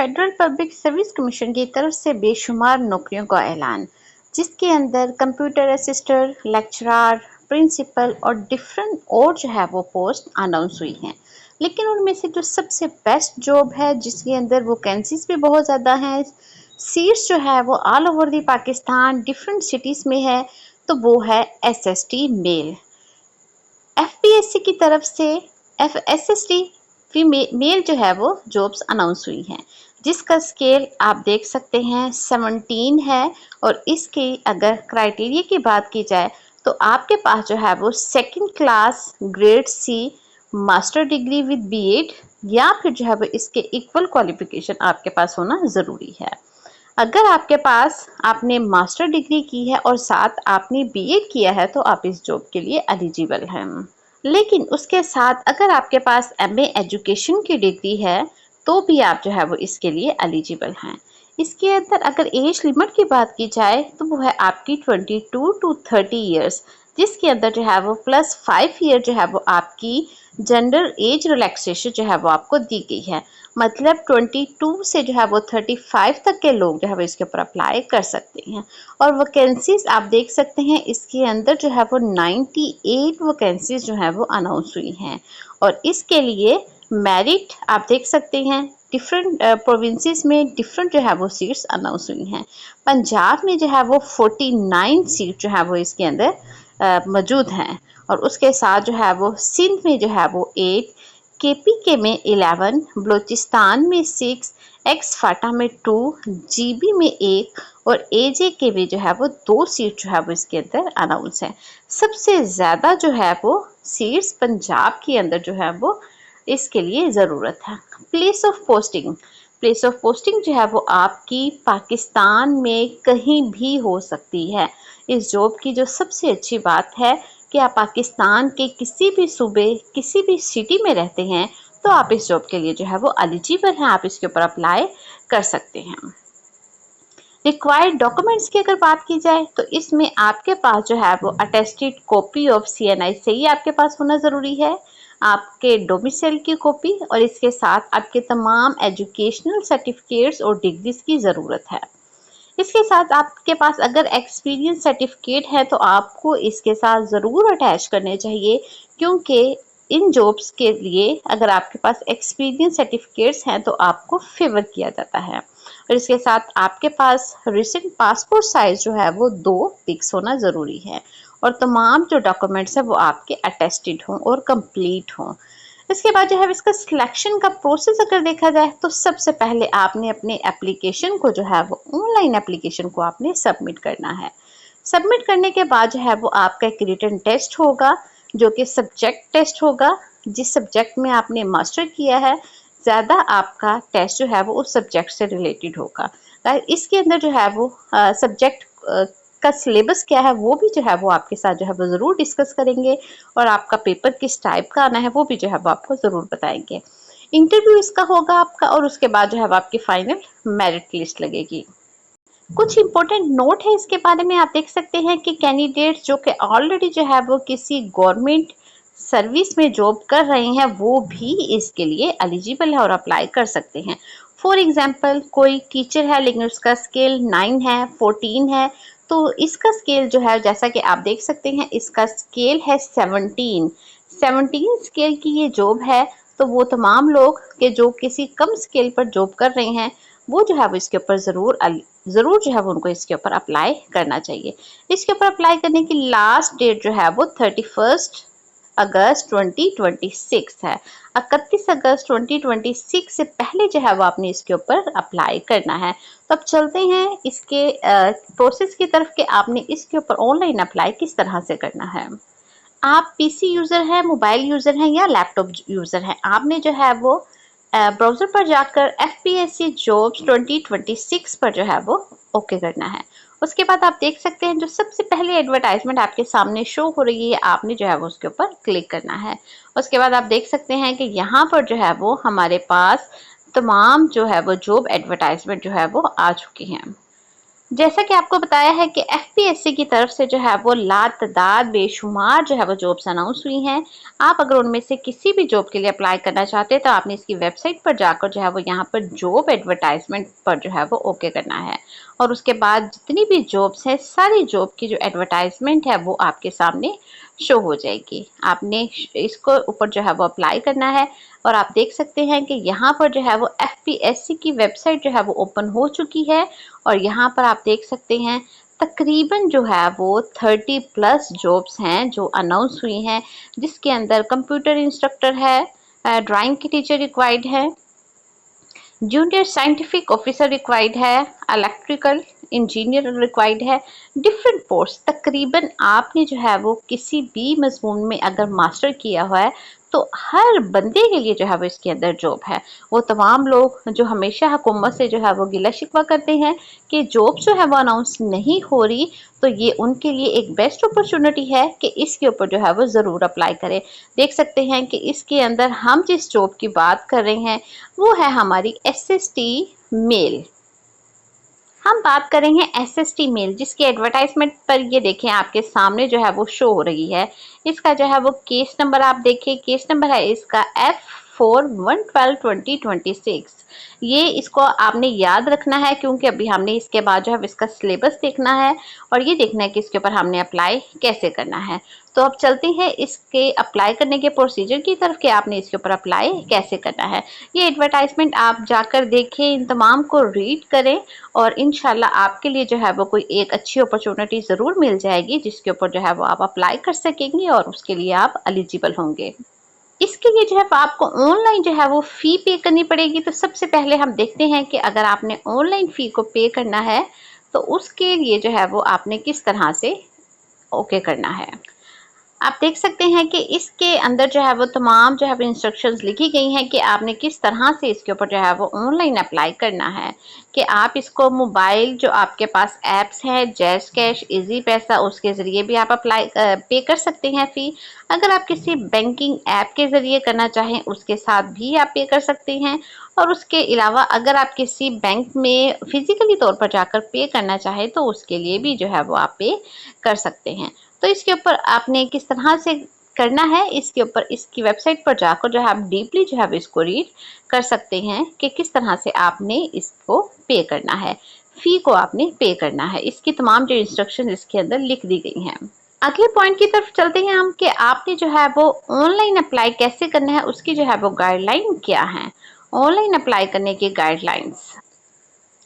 Federal public service commission की तरफ से बेशुमार नौकरियों का ऐलान, जिसके अंदर कंप्यूटर असिस्टेंट, लेक्चरर, प्रिंसिपल और डिफरेंट और जो है वो पोस्ट अनाउंस हुई हैं। लेकिन उनमें से जो सबसे बेस्ट जॉब है, जिसके अंदर वैकेंसीज भी बहुत ज़्यादा हैं, सीट्स जो है वो all over the Pakistan different cities में है, तो वो है एसएसटी मेल। एफपीएससी की तरफ से एसएसटी मेल जो है वो जॉब्स अनाउंस हुई हैं, जिसका स्केल आप देख सकते हैं 17 है। और इसकी अगर क्राइटेरिया की बात की जाए तो आपके पास जो है वो second class grade C master degree with BEd या फिर जो है वो इसके इक्वल क्वालिफिकेशन आपके पास होना ज़रूरी है। अगर आपके पास आपने मास्टर डिग्री की है और साथ आपने बीएड किया है तो आप इस जॉब के लिए एलिजिबल हैं। लेकिन उसके साथ अगर आपके पास एमए एजुकेशन की डिग्री है तो भी आप जो है वो इसके लिए एलिजिबल हैं। इसके अंदर अगर एज लिमिट की बात की जाए तो वो है आपकी 22 टू 30 ईयर्स, जिसके अंदर जो है वो +5 ईयर जो है वो आपकी जेंडर एज रिलैक्सेशन जो है वो आपको दी गई है। मतलब 22 से जो है वो 35 तक के लोग जो है वो इसके ऊपर अप्लाई कर सकते हैं। और वैकेंसीज आप देख सकते हैं इसके अंदर जो है वो 98 वैकेंसीज जो है वो अनाउंस हुई हैं। और इसके लिए मेरिट आप देख सकते हैं डिफरेंट प्रोविंसेस में डिफरेंट जो है वो सीट्स अनाउंस हुई हैं। पंजाब में जो है वो 49 सीट जो है वो इसके अंदर मौजूद हैं। और उसके साथ जो है वो सिंध में जो है वो 8, केपीके में 11, बलूचिस्तान में 6, एक्स फाटा में 2, जीबी में 1 और एजे के भी जो है वो 2 सीट जो है वो इसके अंदर अनाउंस है। सबसे ज़्यादा जो है वो सीट्स पंजाब के अंदर जो है वो इसके लिए ज़रूरत है। प्लेस ऑफ पोस्टिंग जो है वो आपकी पाकिस्तान में कहीं भी हो सकती है। इस जॉब की जो सबसे अच्छी बात है कि आप पाकिस्तान के किसी भी सूबे किसी भी सिटी में रहते हैं तो आप इस जॉब के लिए जो है वो एलिजिबल हैं, आप इसके ऊपर अप्लाई कर सकते हैं। रिक्वायर्ड डॉक्यूमेंट्स की अगर बात की जाए तो इसमें आपके पास जो है वो अटेस्टेड कॉपी ऑफ सीएनआई से ही आपके पास होना ज़रूरी है, आपके डोमिसाइल की कॉपी और इसके साथ आपके तमाम एजुकेशनल सर्टिफिकेट्स और डिग्रीज की ज़रूरत है। इसके साथ आपके पास अगर एक्सपीरियंस सर्टिफिकेट है तो आपको इसके साथ ज़रूर अटैच करने चाहिए, क्योंकि इन जॉब्स के लिए अगर आपके पास एक्सपीरियंस सर्टिफिकेट्स हैं तो आपको फेवर किया जाता है। और इसके साथ आपके पास रिसेंट पासपोर्ट साइज जो है वो 2 पिक्स होना ज़रूरी है। और तमाम जो डॉक्यूमेंट्स हैं वो आपके अटेस्टेड हों और कंप्लीट हों। इसके बाद जो है इसका सिलेक्शन का प्रोसेस अगर देखा जाए तो सबसे पहले आपने अपने एप्लीकेशन को जो है वो ऑनलाइन एप्लीकेशन को आपने सबमिट करना है। सबमिट करने के बाद जो है वो आपका एक रिटन टेस्ट होगा, जो कि सब्जेक्ट टेस्ट होगा। जिस सब्जेक्ट में आपने मास्टर किया है ज़्यादा आपका टेस्ट जो है वो उस सब्जेक्ट से रिलेटेड होगा। इसके अंदर जो है वो सब्जेक्ट का सिलेबस क्या है वो भी जो है वो आपके साथ जो है वो ज़रूर डिस्कस करेंगे। और आपका पेपर किस टाइप का आना है वो भी जो है वो आपको ज़रूर बताएंगे। इंटरव्यू इसका होगा आपका और उसके बाद जो है वो आपकी फाइनल मेरिट लिस्ट लगेगी। कुछ इंपॉर्टेंट नोट है इसके बारे में, आप देख सकते हैं कि कैंडिडेट जो कि ऑलरेडी जो है वो किसी गवर्नमेंट सर्विस में जॉब कर रहे हैं वो भी इसके लिए एलिजिबल है और अप्लाई कर सकते हैं। फॉर एग्जांपल कोई टीचर है लेकिन उसका स्केल 9 है, 14 है, तो इसका स्केल जो है जैसा कि आप देख सकते हैं इसका स्केल है 17 स्केल की ये जॉब है। तो वो तमाम लोग के जो किसी कम स्केल पर जॉब कर रहे हैं वो जो है वो इसके ऊपर ज़रूर जो है वो उनको इसके ऊपर अप्लाई करना चाहिए। इसके ऊपर अप्लाई करने की लास्ट डेट जो है वो 31 अगस्त 2026 है। 31 अगस्त 2026 से पहले जो है वो आपने इसके ऊपर अप्लाई करना है। तो अब चलते हैं इसके प्रोसेस की तरफ कि आपने इसके ऊपर ऑनलाइन अप्लाई किस तरह से करना है। आप पीसी यूज़र हैं, मोबाइल यूज़र हैं या लैपटॉप यूज़र हैं, आपने जो है वो ब्राउज़र पर जाकर एफपीएससी जॉब्स 2026 पर जो है वो ओके करना है। उसके बाद आप देख सकते हैं जो सबसे पहले एडवर्टाइजमेंट आपके सामने शो हो रही है, आपने जो है वो उसके ऊपर क्लिक करना है। उसके बाद आप देख सकते हैं कि यहाँ पर जो है वो हमारे पास तमाम जो है वो जॉब एडवर्टाइजमेंट जो है वो आ चुकी हैं। जैसा कि आपको बताया है कि एफपीएससी की तरफ से जो है वो लातदार बेशुमार जो है वो जॉब्स अनाउंस हुई हैं। आप अगर उनमें से किसी भी जॉब के लिए अप्लाई करना चाहते हैं तो आपने इसकी वेबसाइट पर जाकर जो है वो यहाँ पर जॉब एडवर्टाइजमेंट पर जो है वो ओके करना है। और उसके बाद जितनी भी जॉब्स हैं सारी जॉब की जो एडवर्टाइजमेंट है वो आपके सामने शो हो जाएगी। आपने इसको ऊपर जो है वो अप्लाई करना है। और आप देख सकते हैं कि यहाँ पर जो है वो एफपीएससी की वेबसाइट जो है वो ओपन हो चुकी है। और यहाँ पर आप देख सकते हैं तकरीबन जो है वो 30+ जॉब्स हैं जो अनाउंस हुई हैं, जिसके अंदर कंप्यूटर इंस्ट्रक्टर है, ड्राइंग की टीचर रिक्वायर्ड है, जूनियर साइंटिफिक ऑफिसर रिक्वायर्ड है, इलेक्ट्रिकल इंजीनियर रिक्वायर्ड है। डिफरेंट पोस्ट तकरीबन आपने जो है वो किसी भी मजमून में अगर मास्टर किया हुआ है तो हर बंदे के लिए जो है वो इसके अंदर जॉब है। वो तमाम लोग जो हमेशा हुकूमत से जो है वो गिला शिकवा करते हैं कि जॉब जो है वो अनाउंस नहीं हो रही, तो ये उनके लिए एक बेस्ट अपॉर्चुनिटी है कि इसके ऊपर जो है वो ज़रूर अप्लाई करें। देख सकते हैं कि इसके अंदर हम जिस जॉब की बात कर रहे हैं वो है हमारी एसएसटी मेल। हम बात करेंगे एसएसटी मेल, जिसकी एडवर्टाइजमेंट पर ये देखें आपके सामने जो है वो शो हो रही है। इसका जो है वो केस नंबर आप देखिए, केस नंबर है इसका F41122026। ये इसको आपने याद रखना है क्योंकि अभी हमने इसके बाद जो है इसका सिलेबस देखना है और ये देखना है कि इसके ऊपर हमने अप्लाई कैसे करना है। तो अब चलते हैं इसके अप्लाई करने के प्रोसीजर की तरफ कि आपने इसके ऊपर अप्लाई कैसे करना है। ये एडवर्टाइजमेंट आप जाकर देखें, इन तमाम को रीड करें और इंशाल्लाह आपके लिए जो है वो कोई एक अच्छी अपॉर्चुनिटी ज़रूर मिल जाएगी जिसके ऊपर जो है वो आप अप्लाई कर सकेंगे और उसके लिए आप एलिजिबल होंगे। इसके लिए जो है आपको ऑनलाइन जो है वो फ़ी पे करनी पड़ेगी। तो सबसे पहले हम देखते हैं कि अगर आपने ऑनलाइन फ़ी को पे करना है तो उसके लिए जो है वो आपने किस तरह से ओके करना है। आप देख सकते हैं कि इसके अंदर जो है वो तमाम जो है वो इंस्ट्रक्शंस लिखी गई हैं कि आपने किस तरह से इसके ऊपर जो है वो ऑनलाइन अप्लाई करना है। कि आप इसको मोबाइल जो आपके पास ऐप्स हैं जैज़ कैश, इजी पैसा, उसके ज़रिए भी आप अप्लाई पे कर सकते हैं फ़ी। अगर आप किसी बैंकिंग ऐप के ज़रिए करना चाहें उसके साथ भी आप पे कर सकते हैं। और उसके अलावा अगर आप किसी बैंक में फ़िज़िकली तौर पर जाकर पे करना चाहें तो उसके लिए भी जो है वो आप पे कर सकते हैं। तो इसके ऊपर आपने किस तरह से करना है, इसके ऊपर इसकी वेबसाइट पर जाकर जो है आप डीपली जो है इसको रीड कर सकते हैं कि किस तरह से आपने इसको पे करना है, फ़ी को आपने पे करना है। इसकी तमाम जो इंस्ट्रक्शन इसके अंदर लिख दी गई हैं। अगले पॉइंट की तरफ चलते हैं हम कि आपने जो है वो ऑनलाइन अप्लाई कैसे करना है, उसकी जो है वो गाइडलाइन क्या है। ऑनलाइन अप्लाई करने की गाइडलाइंस,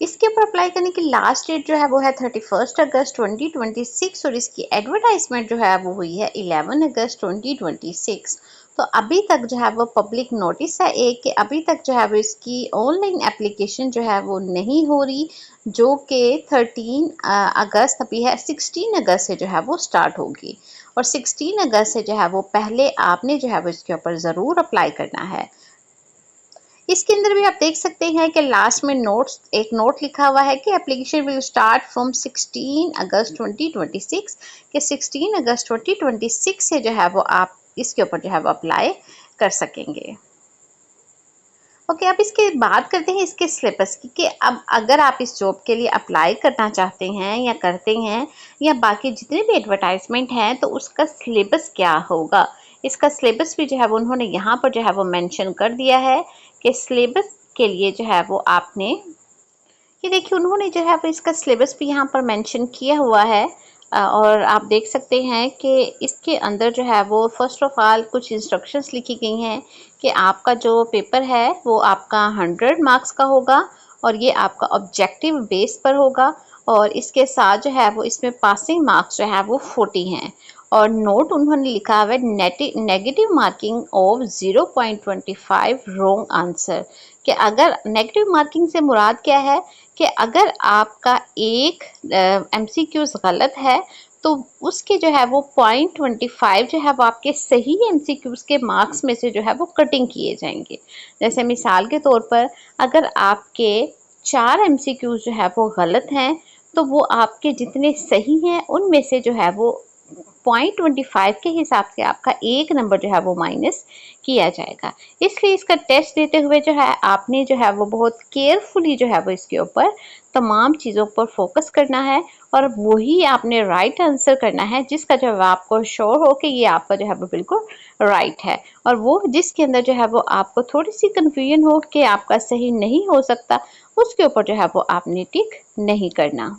इसके ऊपर अप्लाई करने की लास्ट डेट जो है वो है 31 अगस्त 2026 और इसकी एडवर्टाइजमेंट जो है वो हुई है 11 अगस्त 2026। तो अभी तक जो है वो पब्लिक नोटिस है एक कि अभी तक जो है वो इसकी ऑनलाइन एप्लीकेशन जो है वो नहीं हो रही, जो कि 13 अगस्त अभी है, 16 अगस्त से जो है वो स्टार्ट होगी। और 16 अगस्त से जो है वो पहले आपने जो है वो इसके ऊपर ज़रूर अप्लाई करना है। इसके अंदर भी आप देख सकते हैं कि लास्ट में नोट्स एक नोट लिखा हुआ है कि एप्लीकेशन विल स्टार्ट फ्रॉम 16 अगस्त 2026 कि 16 अगस्त 2026 से जो है वो आप इसके ऊपर जो है वो अप्लाई कर सकेंगे। ओके, अब इसके बात करते हैं इसके सिलेबस की कि अब अगर आप इस जॉब के लिए अप्लाई करना चाहते हैं या करते हैं या बाकी जितने भी एडवर्टाइजमेंट हैं तो उसका सिलेबस क्या होगा। इसका सिलेबस भी जो है वो उन्होंने यहाँ पर जो है वो मेंशन कर दिया है कि सिलेबस के लिए जो है वो आपने, ये देखिए उन्होंने जो है वो इसका सिलेबस भी यहाँ पर मेंशन किया हुआ है। और आप देख सकते हैं कि इसके अंदर जो है वो फर्स्ट ऑफ ऑल कुछ इंस्ट्रक्शंस लिखी गई हैं कि आपका जो पेपर है वो आपका 100 मार्क्स का होगा और ये आपका ऑब्जेक्टिव बेस पर होगा। और इसके साथ जो है वो इसमें पासिंग मार्क्स जो है वो 40 हैं। और नोट उन्होंने लिखा हुआ है negative marking of 0.25 wrong answer. कि अगर नेगेटिव मार्किंग से मुराद क्या है कि अगर आपका एक एमसीक्यूज गलत है तो उसके जो है वो 0.25 जो है वो आपके सही एमसीक्यूज के मार्क्स में से जो है वो कटिंग किए जाएंगे। जैसे मिसाल के तौर पर अगर आपके 4 एमसीक्यूज जो है वो गलत हैं तो वो आपके जितने सही हैं उनमें से जो है वो 0.25 के हिसाब से आपका एक नंबर जो है वो माइनस किया जाएगा। इसलिए इसका टेस्ट देते हुए जो है आपने जो है वो बहुत केयरफुली जो है वो इसके ऊपर तमाम चीज़ों पर फोकस करना है और वही आपने राइट आंसर करना है जिसका जो है आपको श्योर हो कि ये आपका जो है वो बिल्कुल राइट है, और वो जिसके अंदर जो है वो आपको थोड़ी सी कंफ्यूजन हो कि आपका सही नहीं हो सकता, उसके ऊपर जो है वो आपने टिक नहीं करना।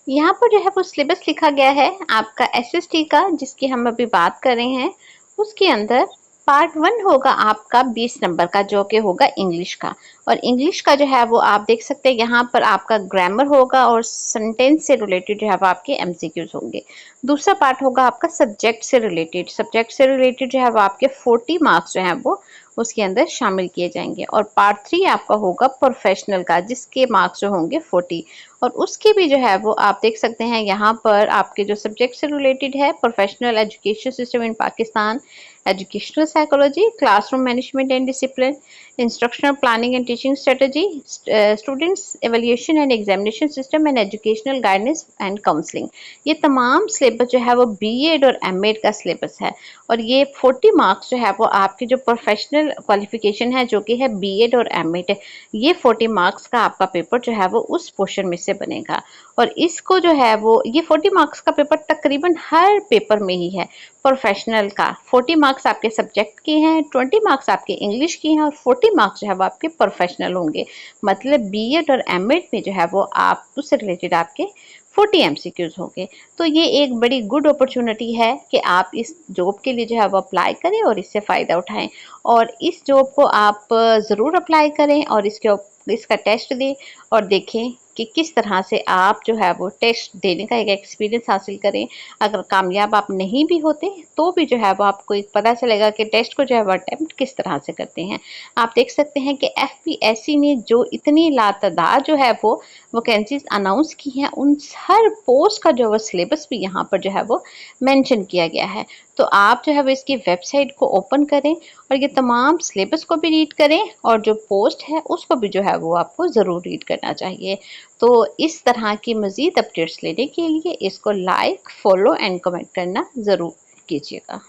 यहाँ पर जो है वो सिलेबस लिखा गया है आपका एसएसटी का, जिसकी हम अभी बात कर रहे हैं। उसके अंदर पार्ट 1 होगा आपका 20 नंबर का, जो कि होगा इंग्लिश का। और इंग्लिश का जो है वो आप देख सकते हैं यहाँ पर आपका ग्रामर होगा और सेंटेंस से रिलेटेड जो है वो आपके एमसीक्यूज होंगे। दूसरा पार्ट होगा आपका सब्जेक्ट से रिलेटेड जो है वो आपके 40 मार्क्स जो है वो उसके अंदर शामिल किए जाएंगे। और पार्ट 3 आपका होगा प्रोफेशनल का, जिसके मार्क्स जो होंगे 40। और उसके भी जो है वो आप देख सकते हैं यहाँ पर आपके जो सब्जेक्ट से रिलेटेड है, professional education system in Pakistan, educational psychology, classroom management and discipline, instructional planning and teaching strategy, students evaluation and examination system and educational guidance and counselling. ये तमाम सिलेबस जो है वो बीएड और एमएड का सिलेबस है। और ये 40 मार्क्स जो है वो आपकी जो प्रोफेशनल क्वालिफिकेशन है जो कि है बीएड और एमएड, ये 40 मार्क्स का आपका पेपर जो है वो उस पोर्शन में से बनेगा। और इसको जो है वो ये 40 मार्क्स का पेपर तकरीबन हर पेपर में ही है। प्रोफेशनल का 40 मार्क्स आपके सब्जेक्ट के हैं, 20 मार्क्स आपके इंग्लिश के हैं और 40 मार्क्स जो है वो आपके प्रोफेशनल होंगे। मतलब बीएड और एमएड में जो है वो आप उससे रिलेटेड आपके 40 एमसीक्यूज होंगे। तो ये एक बड़ी गुड अपॉर्चुनिटी है कि आप इस जॉब के लिए जो है वो अप्लाई करें और इससे फ़ायदा उठाएं। और इस जॉब को आप ज़रूर अप्लाई करें और इसका टेस्ट दें और देखें कि किस तरह से आप जो है वो टेस्ट देने का एक एक्सपीरियंस हासिल करें। अगर कामयाब आप नहीं भी होते तो भी जो है वो आपको एक पता चलेगा कि टेस्ट को जो है वो अटेम्प्ट किस तरह से करते हैं। आप देख सकते हैं कि एफपीएससी ने जो इतनी लातादार जो है वो वैकेंसीज अनाउंस की हैं, उन हर पोस्ट का जो है सिलेबस भी यहाँ पर जो है वो मेंशन किया गया है। तो आप जो है वो इसकी वेबसाइट को ओपन करें और ये तमाम सिलेबस को भी रीड करें और जो पोस्ट है उसको भी जो है वो आपको ज़रूर रीड करना चाहिए। तो इस तरह की मज़ीद अपडेट्स लेने के लिए इसको लाइक, फॉलो एंड कमेंट करना ज़रूर कीजिएगा।